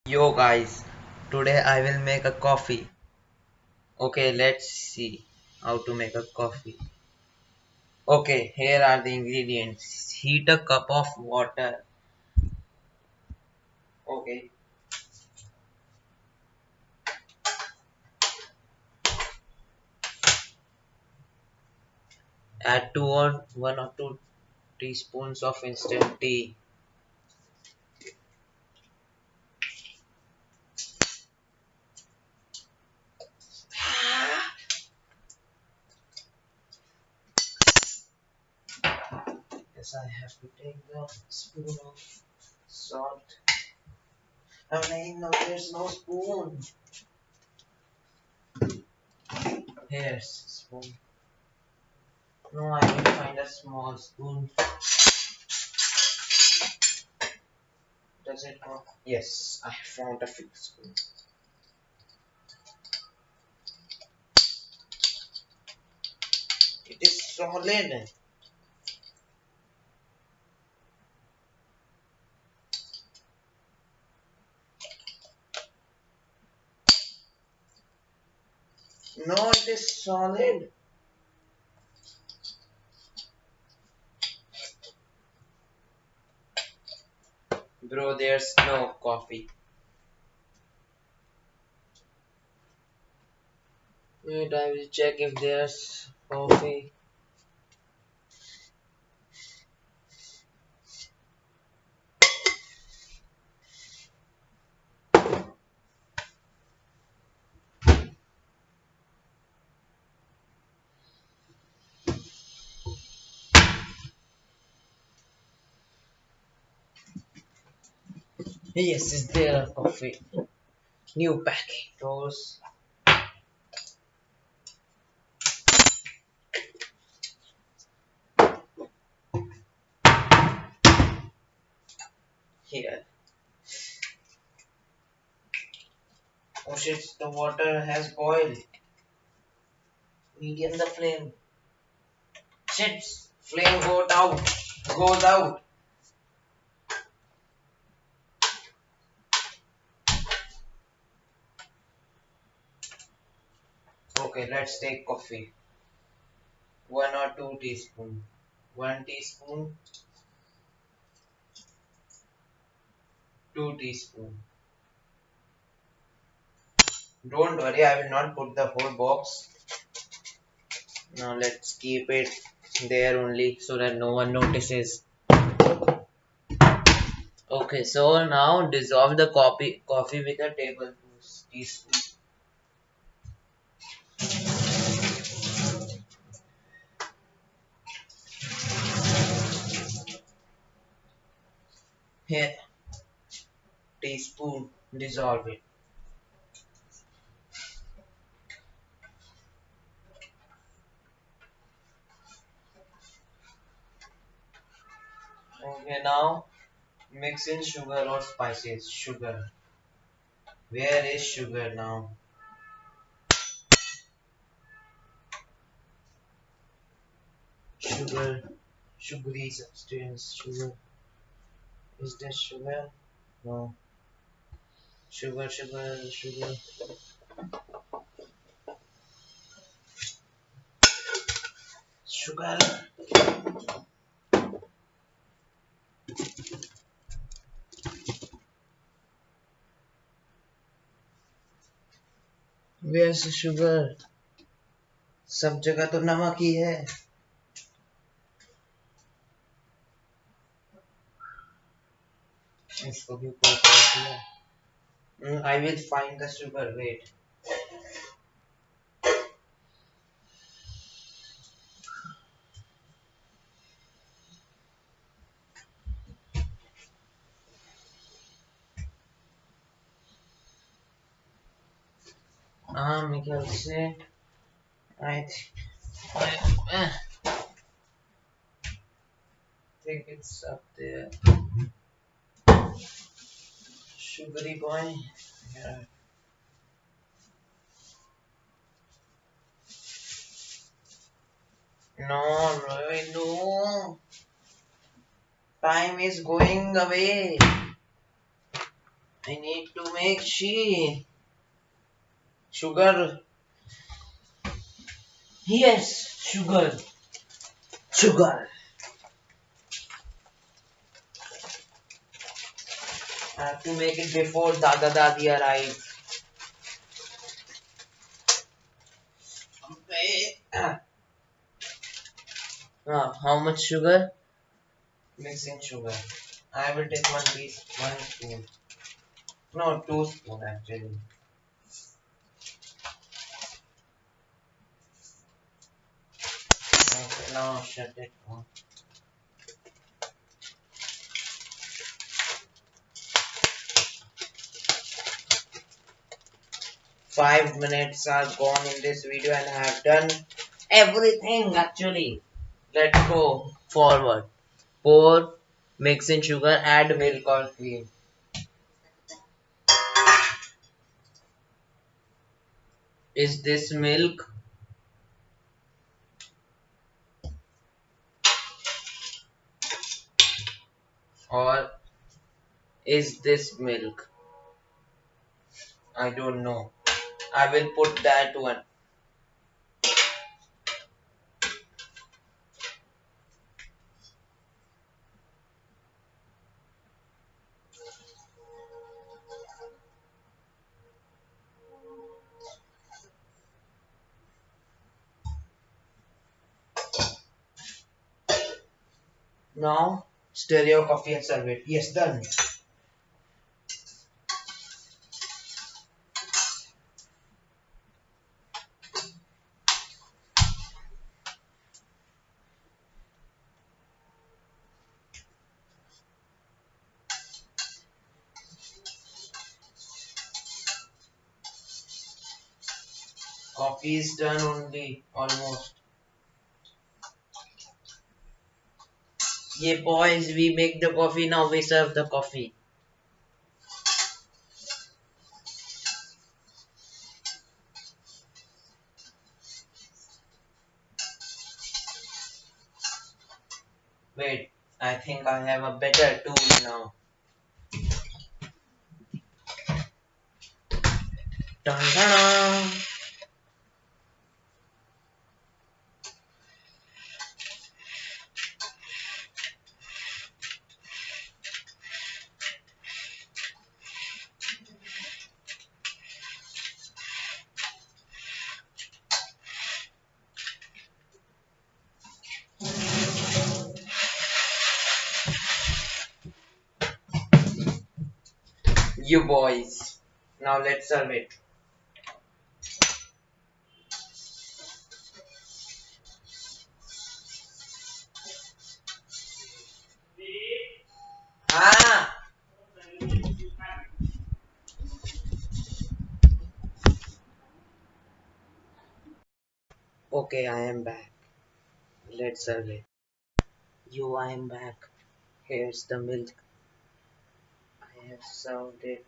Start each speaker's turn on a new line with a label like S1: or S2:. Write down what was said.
S1: Yo guys, today I will make a coffee. Okay, let's see how to make a coffee. Okay, here are the ingredients. Heat a cup of water. Okay, add 1 or 2 teaspoons of instant tea. Yes, I have to take the spoon of salt. Oh no, there's no spoon. Here's spoon. No, I will find a small spoon. Does it work? Yes, I found a big spoon. It is solid. No, it is solid. Bro, there's no coffee. Wait, I will check if there's coffee. Yes, is there a coffee? New package. Those here. Oh shit, the water has boiled. Medium the flame. Shit, flame goes out. Goes out. Okay, let's take coffee. 1 or 2 teaspoon. 1 teaspoon. 2 teaspoon. Don't worry, I will not put the whole box. Now let's keep it there only so that no one notices. Okay, so now dissolve the coffee with a tablespoon. Here, teaspoon, dissolve it. Okay, now mix in sugar or spices. Sugar. Where is sugar now? Sugar, sugary substance. Sugar. Is there sugar? No. Sugar, sugar, sugar. Sugar. Where's the sugar? सब जगह तो नमक ही है. इसको भी ऊपर कर दिया. I will find the sugar. Wait. मेरे ख्याल से I think it's up there. Sugary boy. Yeah. No, Roy, no. Time is going away. I need to make sugar. Yes, sugar. Sugar. I have to make it before Dada Dadi arrive. Okay. How much sugar? Mixing sugar. I will take one spoon. No, two spoon actually. Okay, now shut it off. 5 minutes are gone in this video and I have done everything actually. Let's go forward. Pour, mix in sugar, add milk or cream. Is this milk or is this milk? I don't know. I will put that one. Now stir your coffee and serve it. Yes, done. Coffee is done only almost. Yeah, boys, we make the coffee now. We serve the coffee. Wait, I think I have a better tool now. Dun, dun, dun. You boys. Now let's serve it. Ah! Okay, I am back. Let's serve it. I am back. Here's the milk. I have served it.